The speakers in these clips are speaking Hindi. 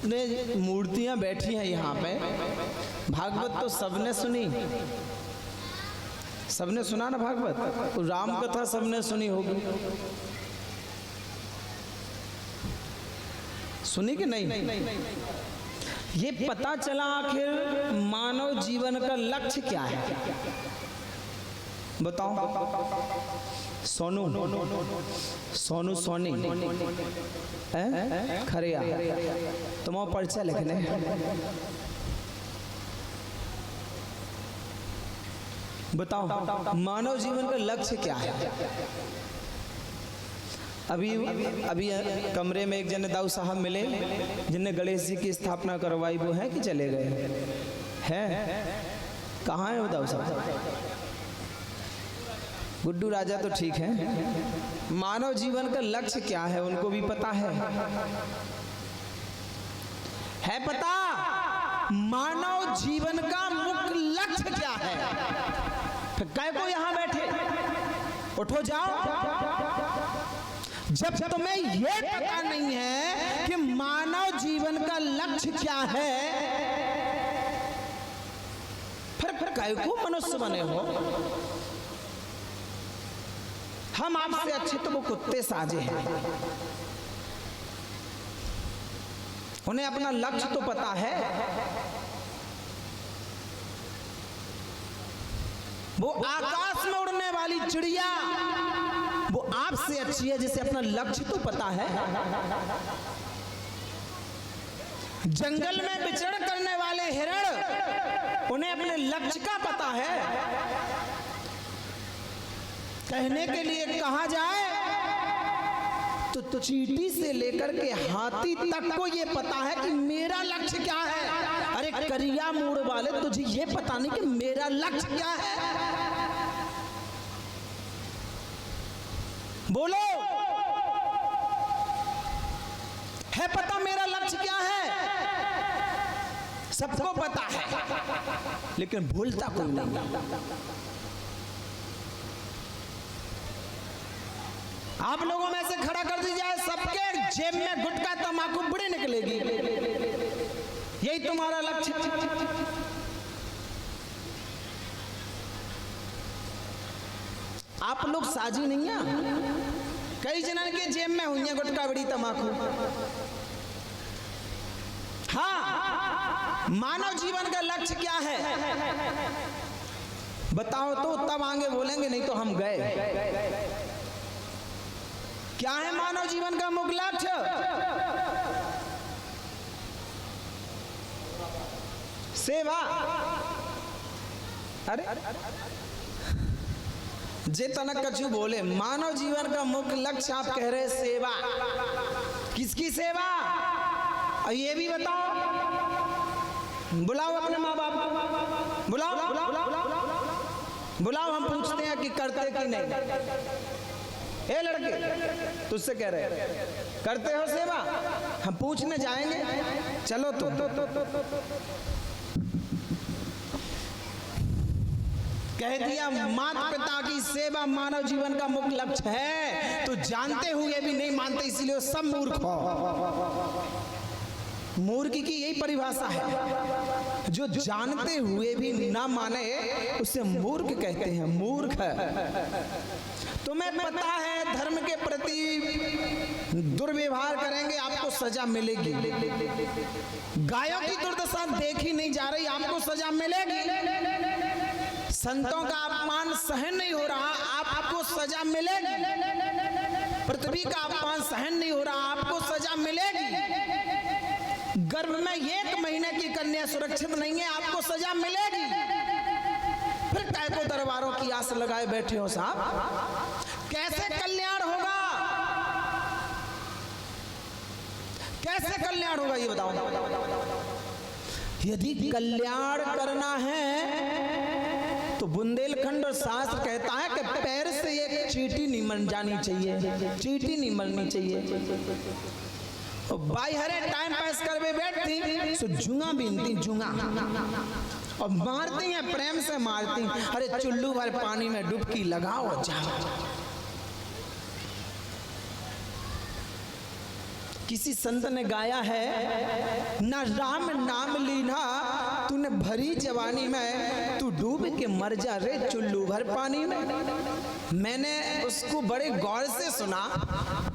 ने मूर्तियां बैठी हैं यहाँ पे। भागवत तो सबने सुनी, सबने सुना ना भागवत, राम कथा सबने सुनी होगी, सुनी कि नहीं? ये पता चला आखिर मानव जीवन का लक्ष्य क्या है, बताओ। सोनू सोनू सोनी खरिया तुम परिचय लिखने, बताओ मानव जीवन का लक्ष्य क्या है। अभी कमरे में एक जन दाऊ साहब मिले जिनने गणेश जी की स्थापना करवाई, वो है कि चले गए हैं? कहाँ है वो दाऊ साहब? गुड्डू राजा तो ठीक है। मानव जीवन का लक्ष्य क्या है उनको भी पता है पता? मानव जीवन का मुख्य लक्ष्य क्या है? फिर काय को यहां बैठे, उठो जाओ। जब तुम्हें यह पता नहीं है कि मानव जीवन का लक्ष्य क्या है, फिर काय को मनुष्य बने हो? हम आपसे अच्छे तो वो कुत्ते साजे हैं, उन्हें अपना लक्ष्य तो पता है। वो आकाश में उड़ने वाली चिड़िया वो आपसे अच्छी है जिसे अपना लक्ष्य तो पता है। जंगल में विचरण करने वाले हिरण उन्हें अपने लक्ष्य का पता है। कहने के लिए कहा जाए तो चींटी से लेकर के हाथी तक को ये पता है कि मेरा लक्ष्य क्या है। अरे करिया मूड वाले, तुझे ये पता नहीं कि मेरा लक्ष्य क्या है? बोलो, है पता मेरा लक्ष्य क्या है? सबको पता है लेकिन भूलता कोई नहीं। आप लोगों में से खड़ा कर दी जाए, सबके जेब में गुटखा तंबाकू बुरी निकलेगी, यही तुम्हारा लक्ष्य। आप लोग साजी नहीं है, कई जनन के जेब में हुई है गुटखा बड़ी तंबाकू। हाँ, मानव जीवन का लक्ष्य क्या है बताओ तो, तब आगे बोलेंगे, नहीं तो हम गए। क्या है मानव जीवन का मुख्य लक्ष्य? सेवा। अरे जे तनक कछु बोले, मानव जीवन का मुख्य लक्ष्य आप कह रहे सेवा। किसकी सेवा? ये भी बताओ। बुलाओ अपने माँ बाप को, बुलाओ बुलाओ, हम पूछते हैं कि करते कि नहीं। ए लड़के, तुझसे कह रहे करते हो सेवा? हम पूछने जाएंगे, चलो तो। कह दिया माता पिता की सेवा मानव जीवन का मुख्य लक्ष्य है, तो जानते हुए भी नहीं मानते, इसलिए सब मूर्ख हो। मूर्ख की यही परिभाषा है, जो जानते हुए भी ना माने उसे मूर्ख कहते हैं। मूर्ख। तुम्हें पता है धर्म के प्रति दुर्व्यवहार करेंगे आपको सजा मिलेगी। गायों की दुर्दशा देखी नहीं जा रही, आपको सजा मिलेगी। संतों का अपमान सहन नहीं हो रहा, आपको सजा मिलेगी। पृथ्वी का अपमान सहन नहीं हो रहा, आपको सजा मिलेगी। गर्भ में 1 महीने की कन्या सुरक्षित नहीं है, आपको सजा मिलेगी। फिर काय को दरबारों की आस लगाए बैठे हो साहब? कैसे कल्याण होगा? कैसे कल्याण होगा ये बताओ। यदि कल्याण करना है तो बुंदेलखंड और शास्त्र कहता है कि पैर से एक चींटी नहीं मर जानी चाहिए, चींटी नहीं मरनी चाहिए। बाई हरे टाइम पास करवे बैठती सो जुंगा बीनती, जुंगा और मारती हैं, प्रेम से मारती। अरे चुल्लू भर पानी में डुबकी लगाओ जाओ। किसी संत ने गाया है, ना राम नाम लीना तूने भरी जवानी में, तू डूब के मर जा रे चुल्लू भर पानी में। मैंने उसको बड़े गौर से सुना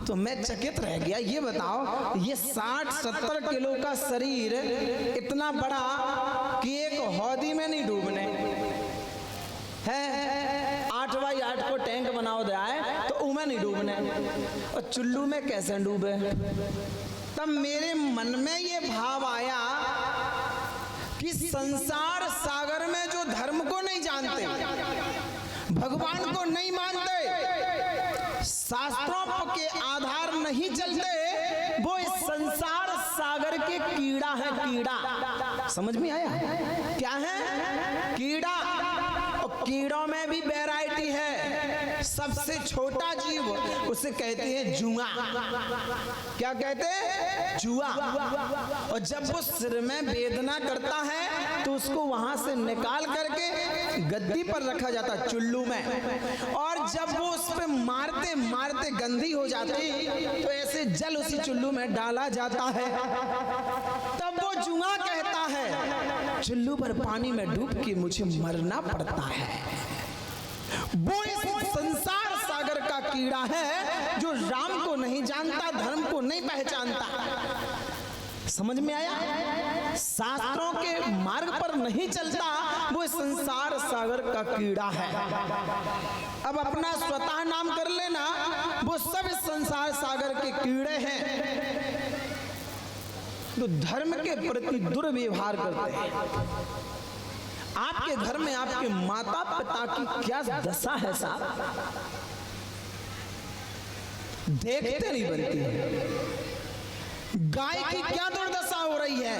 तो मैं चकित रह गया। ये बताओ, ये 60-70 किलो का शरीर इतना बड़ा कि एक हौदी में नहीं डूबने है, 8x8 को टैंक बनाओ जाए तो उमें नहीं डूबने, और चुल्लू में कैसे डूबे। तब मेरे मन में ये भाव आया कि संसार सागर में जो धर्म को नहीं जानते, भगवान को नहीं मानते, शास्त्रों के आधार नहीं चलते, वो इस संसार सागर के कीड़ा है। कीड़ा समझ में आया? क्या है? कीड़ा। और कीड़ों में भी वैरायटी है। सबसे छोटा जीव उसे कहते हैं जुआ। क्या कहते हैं? जुआ। और जब वो सिर में वेदना करता है तो उसको वहां से निकाल करके गद्दी पर रखा जाता, चुल्लू में। और जब वो उस पे मारते मारते गंदी हो जाती तो ऐसे जल उसी चुल्लू में डाला जाता है। तब वो जुआ कहता है, चुल्लू पर पानी में डूब के मुझे मरना पड़ता है। वो इस संसार सागर का कीड़ा है जो राम को नहीं जानता, धर्म को नहीं पहचानता। समझ में आया? शास्त्रों के मार्ग पर नहीं चलता, वो संसार सागर का कीड़ा है। अब अपना स्वतः नाम कर लेना, वो सब इस संसार सागर के कीड़े हैं जो धर्म के प्रति दुर्व्यवहार करते हैं। आपके घर में आपके माता पिता की क्या दशा है साहब, देखते नहीं बनती है। गाय की क्या दुर्दशा हो रही है।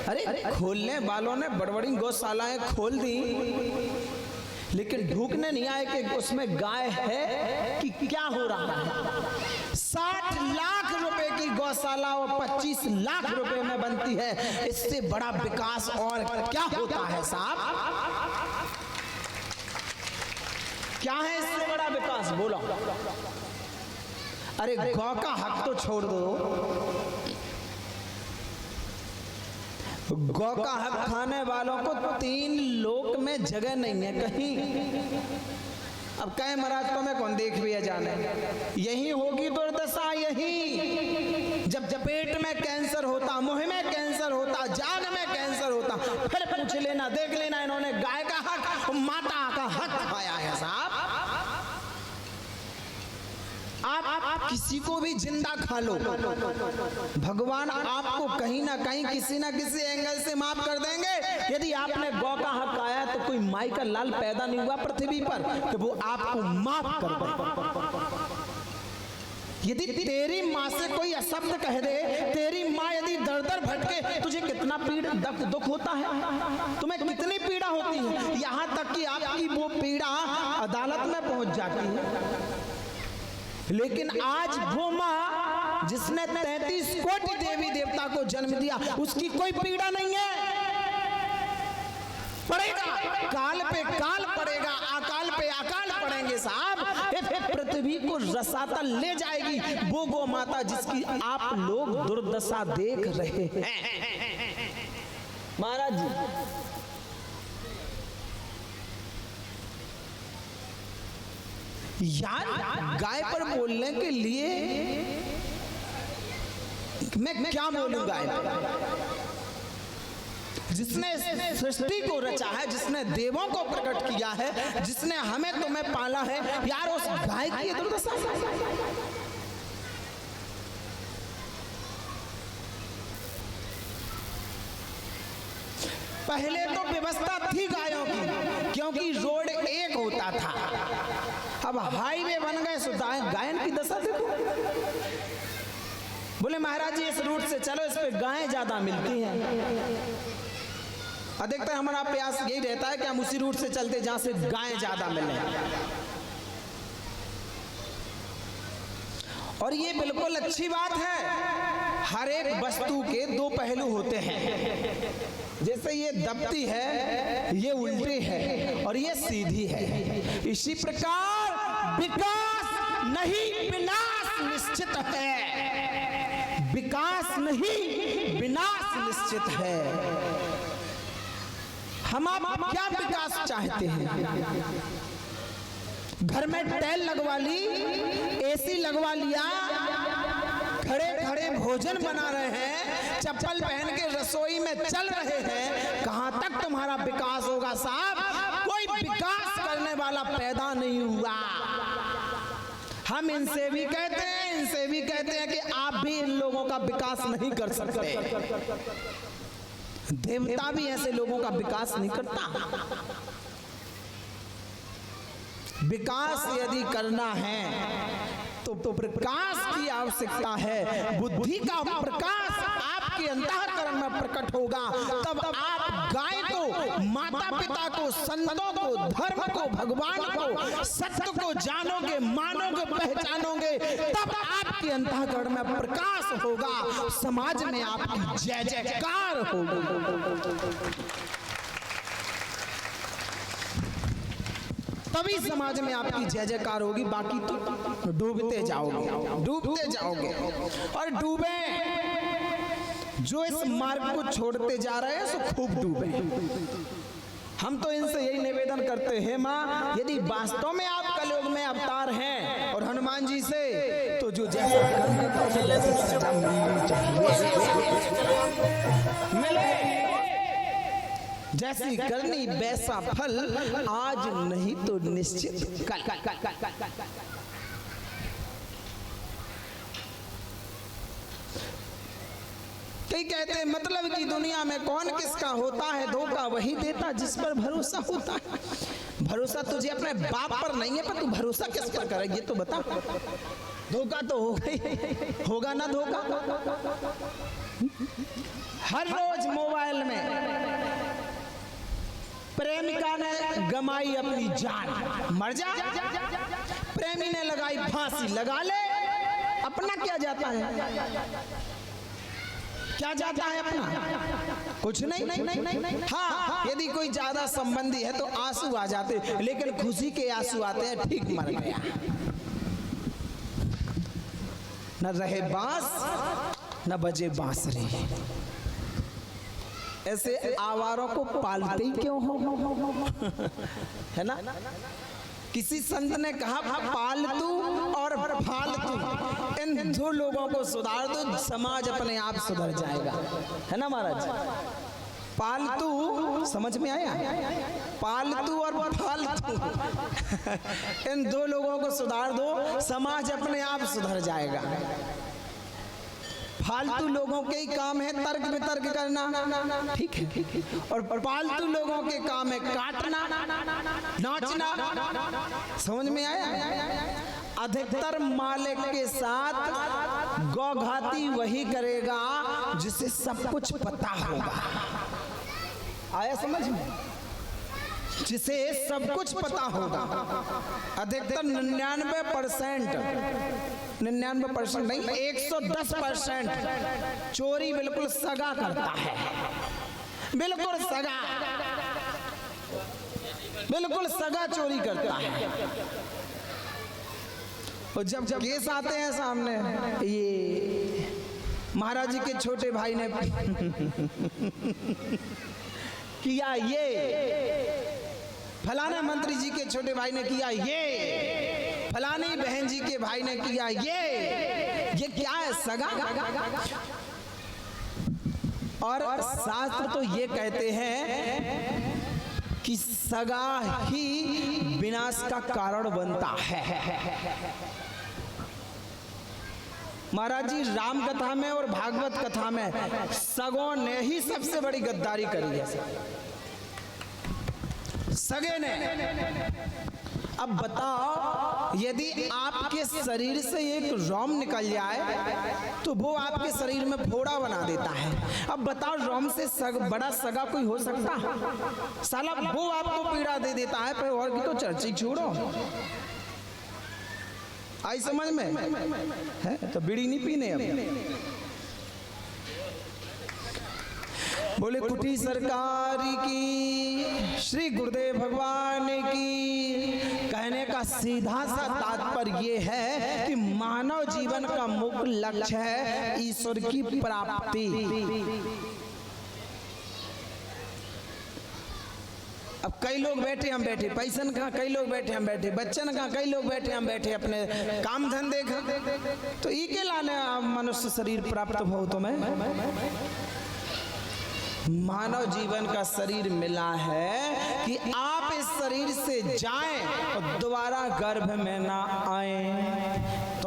अरे खोलने वालों ने बड़ी गौशालाएं खोल दी, लेकिन ढूंढने नहीं आए कि उसमें गाय है कि क्या हो रहा है। 60 लाख रुपए की गौशाला और 25 लाख रुपए में बनती है। इससे बड़ा विकास और क्या होता है साहब? क्या है इससे बड़ा विकास? बोलो। अरे गौ का हक तो छोड़ दो, गौ का हक खाने वालों को 3 लोक में जगह नहीं है कहीं। अब कहे महाराज को मैं कौन देख भी है जाने, यही होगी दुर्दशा। यही जब पेट में कैंसर होता, मुंह में कैंसर होता, जान में कैंसर होता, फिर पूछ लेना, देख लेना इन्होंने गाय का हक, माता का हक खाया है साहब। आप किसी को भी जिंदा खा लो, भगवान आपको कहीं ना कहीं किसी ना किसी एंगल से माफ कर देंगे। यदि आपने गौ का हक खाया तो कोई माई का लाल पैदा नहीं हुआ पृथ्वी पर कि वो आपको माफ कर दे। यदि तेरी माँ से कोई अशब्द कह दे, तेरी माँ यदि दर दर भटके, तुझे कितना पीड़ा दुख होता है, तुम्हें कितनी पीड़ा होती है। यहाँ तक कि आपकी वो पीड़ा अदालत में पहुंच जाती है। लेकिन आज वो माँ जिसने 33 कोटि देवी देवता को जन्म दिया, उसकी कोई पीड़ा नहीं है। पड़ेगा, काल पे काल पड़ेगा, अकाल पे अकाल पड़ेंगे साहब। पृथ्वी को रसातल ले जाएगी वो गौ माता जिसकी आप लोग दुर्दशा देख रहे हैं। महाराज जी, यार गाय पर बोलने के लिए मैं क्या बोलूं? गाय जिसने सृष्टि को रचा है, जिसने देवों को प्रकट किया है, जिसने हमें तुम्हें पाला है, यार उस गाय की दुर्दशा। पहले तो व्यवस्था थी गायों की, क्योंकि रोड एक होता था। अब हाईवे बन गए, सो गायन की दशा देखो। बोले महाराज जी इस रूट से चलो, इस पे गायें ज्यादा मिलती हैं। अधिकतर हमारा प्रयास यही रहता है कि हम उसी रूट से चलते जहां से गायें ज्यादा मिले। और ये बिल्कुल अच्छी बात है। हर एक वस्तु के 2 पहलू होते हैं। जैसे ये दबती है, ये उल्टी है, और ये सीधी है। इसी प्रकार विकास नहीं विनाश निश्चित है। विकास नहीं विनाश निश्चित है। हम आप क्या विकास चाहते हैं? घर में टाइल लगवा ली, एसी लगवा लिया, खड़े खड़े भोजन बना रहे हैं, चप्पल पहन के रसोई में चल रहे हैं, कहां तक तुम्हारा विकास होगा साहब? कोई विकास करने वाला पैदा नहीं हुआ। हम इनसे भी कहते हैं कि आप भी इन लोगों का विकास नहीं कर सकते। देवता भी ऐसे लोगों का विकास नहीं करता। विकास यदि करना है तो प्रकाश की आवश्यकता है। बुद्धि का प्रकाश आपके अंतःकरण में प्रकट होगा, तब आप गाय को, माता पिता को, संतों को, धर्म को, भगवान को, सत्य को जानोगे, मानोगे, पहचानोगे, तब आपके अंतःकरण में प्रकाश होगा, समाज में आपकी जय जयकार होगी। तभी समाज में आपकी जय जयकार होगी, बाकी तो डूबते जाओगे। और डूबे जो इस मार्ग को छोड़ते जा रहे हैं सो खूब डूबे। हम तो इनसे यही निवेदन करते हैं, माँ यदि वास्तव में आप कलयुग में अवतार हैं और हनुमान जी से, तो जो जैसा जैसी करनी वैसा फल, आज नहीं तो निश्चित कल। कई कहते हैं मतलब की दुनिया में कौन किसका होता है धोखा, वही देता जिस पर भरोसा होता है। भरोसा तुझे अपने बाप पर नहीं है, पर तू भरोसा किस पर करेगी ये तो बता। धोखा तो होगा ना धोखा। हर रोज मोबाइल में प्रेमिका ने गमाई अपनी जान, मर जा। प्रेमी ने लगाई फांसी, लगा ले। अपना क्या जाता है? क्या जाता है अपना? कुछ नहीं। हाँ, यदि कोई ज्यादा संबंधी है तो आंसू आ जाते, लेकिन खुशी के आंसू आते हैं, ठीक मर गया। न रहे बांस न बजे बांसुरी। ऐसे आवारों को पालते ही क्यों हो? है ना? किसी संत ने कहा पालतू और फालतू इन दो लोगों को सुधार दो, समाज अपने आप सुधर जाएगा। है ना महाराज? पालतू समझ में आया? पालतू और फालतू इन दो लोगों को सुधार दो, समाज अपने आप सुधर जाएगा। फालतू लोगों के ही काम है तर्क वितर्क करना, ठीक है, और पालतू लोगों के काम है काटना, नाचना। समझ में आया? अधिकतर मालिक के साथ गौघाती वही करेगा जिसे सब कुछ पता होगा। आया समझ में? जिसे सब कुछ पता होगा। अधिकतर 99% नहीं, 110% चोरी बिल्कुल सगा करता है। बिल्कुल सगा चोरी करता है। और जब केस आते हैं सामने, ये महाराज जी के छोटे भाई ने किया, ये फलाना मंत्री जी के छोटे भाई ने किया, ये फलानी बहन जी के भाई ने किया, ये क्या है? सगा। और शास्त्र तो ये कहते हैं कि सगा ही विनाश का कारण बनता है। महाराज जी राम कथा में और भागवत कथा में सगों ने ही सबसे बड़ी गद्दारी करी है। सगे ने। अब बताओ, यदि आपके शरीर से एक रोम निकल जाए तो वो आपके शरीर में फोड़ा बना देता है। अब बताओ, रोम से बड़ा सगा कोई हो सकता? साला वो आपको पीड़ा दे देता है, पर और की तो चर्चा छोड़ो। आई समझ में? है तो बीड़ी नहीं पीने। अब बोले कुटी सरकार की, श्री गुरुदेव भगवान की। कहने कहने का सीधा सा तात्पर्य ये है कि मानव जीवन का मुख्य लक्ष्य है ईश्वर की प्राप्ति। अब कई लोग बैठे हम बैठे, पैसन कहाँ, कई लोग बैठे हम बैठे, बच्चन कहाँ, कई लोग बैठे हम बैठे अपने काम धंधे का। तो ई के लाने मनुष्य शरीर प्राप्त हो तुम्हें। मानव जीवन का शरीर मिला है कि आप इस शरीर से जाएं और दोबारा गर्भ में ना आए,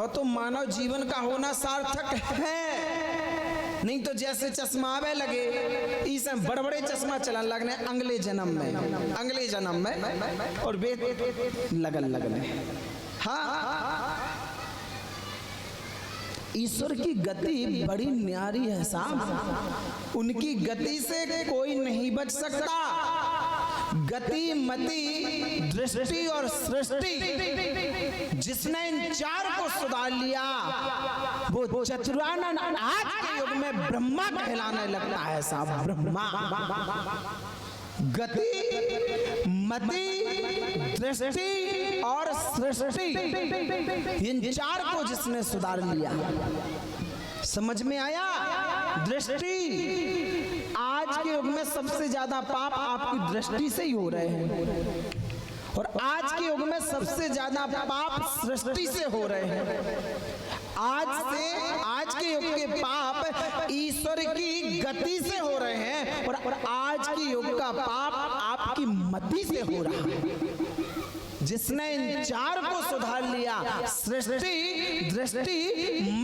तो मानव जीवन का होना सार्थक है। नहीं तो जैसे चश्मा आवे लगे, इस बड़े बड़े चश्मा चलन लगने अगले जन्म में और वे लगन। हाँ, ईश्वर की गति बड़ी न्यारी है साहब, उनकी गति से कोई नहीं बच सकता। गति, मति, दृष्टि और सृष्टि, जिसने इन चार को सुधार लिया वो चतुरानन आज के युग में ब्रह्मा कहलाने लगता है साहब। ब्रह्मा। गति, मति, दृष्टि और सृष्टि, इन चार को जिसने सुधार लिया, समझ में आया? दृष्टि, आज के युग में सबसे ज्यादा पाप आपकी दृष्टि से ही हो रहे हैं, और आज के युग में सबसे ज्यादा पाप सृष्टि से हो रहे हैं। आज के युग के पाप ईश्वर की गति से हो रहे हैं, और आज के युग का पाप आपकी मति से हो रहा है। जिसने इन चार को सुधार लिया, सृष्टि, दृष्टि,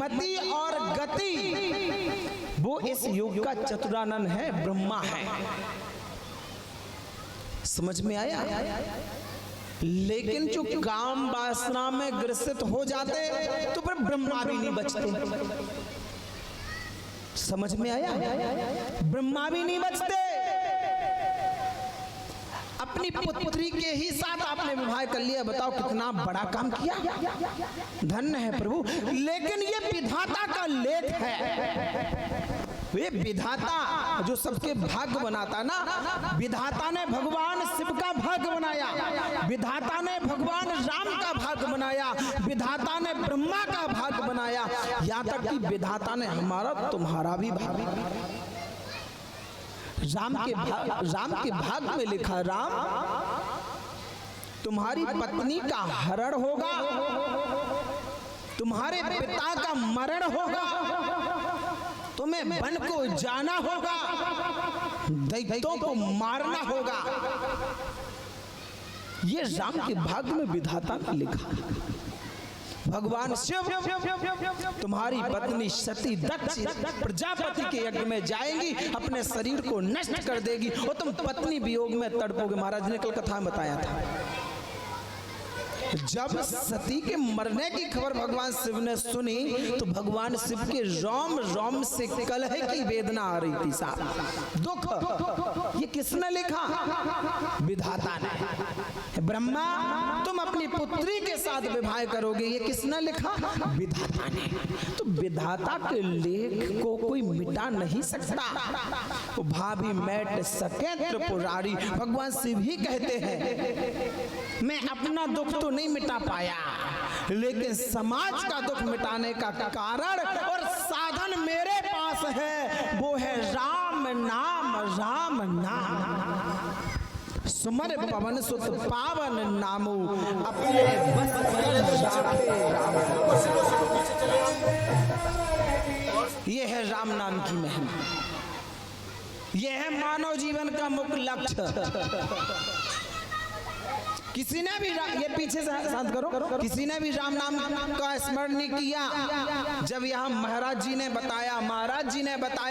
मति और गति, वो इस युग का चतुरानन है, ब्रह्मा है। समझ में आया? लेकिन जो काम वासना में ग्रसित हो जाते तो फिर ब्रह्मा भी नहीं बचते। समझ में आया? ब्रह्मा भी नहीं बचते। अपनी पुत्री के ही साथ आपने विवाह कर लिया, बताओ कितना बड़ा काम किया, धन्य है प्रभु। लेकिन ये विधाता का लेख है। वे विधाता जो सबके भाग्य बनाता ना, विधाता ने भगवान शिव का भाग्य बनाया, विधाता ने भगवान राम का भाग्य बनाया, विधाता ने ब्रह्मा का भाग्य बनाया, यहाँ तक कि विधाता ने हमारा तुम्हारा भी भाग्य। राम के भाग्य में लिखा, राम तुम्हारी पत्नी का हरण होगा, तुम्हारे पिता का मरण होगा, तुम्हें वन को जाना होगा, दैत्यों को मारना होगा। ये राम के भाग्य में विधाता ने लिखा। भगवान शिव तुम्हारी पत्नी सती दक्ष प्रजापति के यज्ञ में जाएंगी, अपने शरीर को नष्ट कर देगी और तुम पत्नी वियोग में तड़पोगे। महाराज ने कल कथा में बताया था, जब सती के मरने की खबर भगवान शिव ने सुनी तो भगवान शिव के रोम रोम से कलह की वेदना आ रही थी साहब, दुख। ये किसने लिखा? विधाता ने। ब्रह्मा तुम अपनी पुत्री के साथ विवाह करोगे, ये किसने लिखा? विधाता ने। तो विधाता के लेख को कोई मिटा नहीं सकता। वो भाभी मैट सके त्रिपुरारी, भगवान शिव ही कहते हैं मैं अपना दुख तो नहीं मिटा पाया, लेकिन समाज का दुख मिटाने का कारण और साधन मेरे पास है, वो है राम नाम। राम नाम सुमर पवन सुत पावन नामो, अपने बस ये है राम नाम की महिमा। ये है मानव जीवन का मुख्य लक्ष्य। किसी ने भी ये पीछे से शांत करो, किसी ने भी राम नाम का स्मरण नहीं किया। जब यहाँ महाराज जी ने बताया,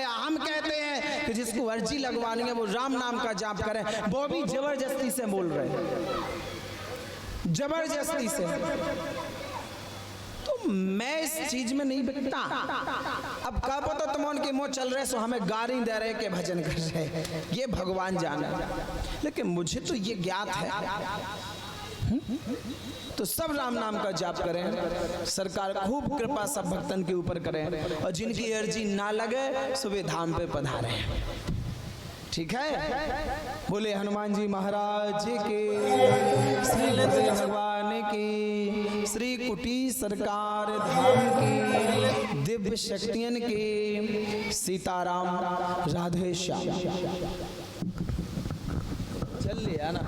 हम कहते हैं कि जिसको अर्जी लगवानी है वो राम नाम का जाप करे, वो भी जबरदस्ती से बोल रहे हैं, जबरदस्ती से। तो मैं इस चीज में नहीं बिकता। अब क्या पता तुम उनके मुंह चल रहे सो हमें गाली दे रहे के भजन कर रहे, ये भगवान जाने। लेकिन मुझे तो ये ज्ञात है, तो सब राम नाम का जाप करें। सरकार खूब कृपा सब भक्तन के ऊपर करें, और जिनकी अर्जी ना लगे सुबह धाम पे पधारें। ठीक है, बोले हनुमान जी महाराज के, श्री लक्ष्मण भगवान की, श्री कुटी सरकार धाम की, दिव्य शक्तियन के, सीताराम राधे श्याम। चल लिया ना।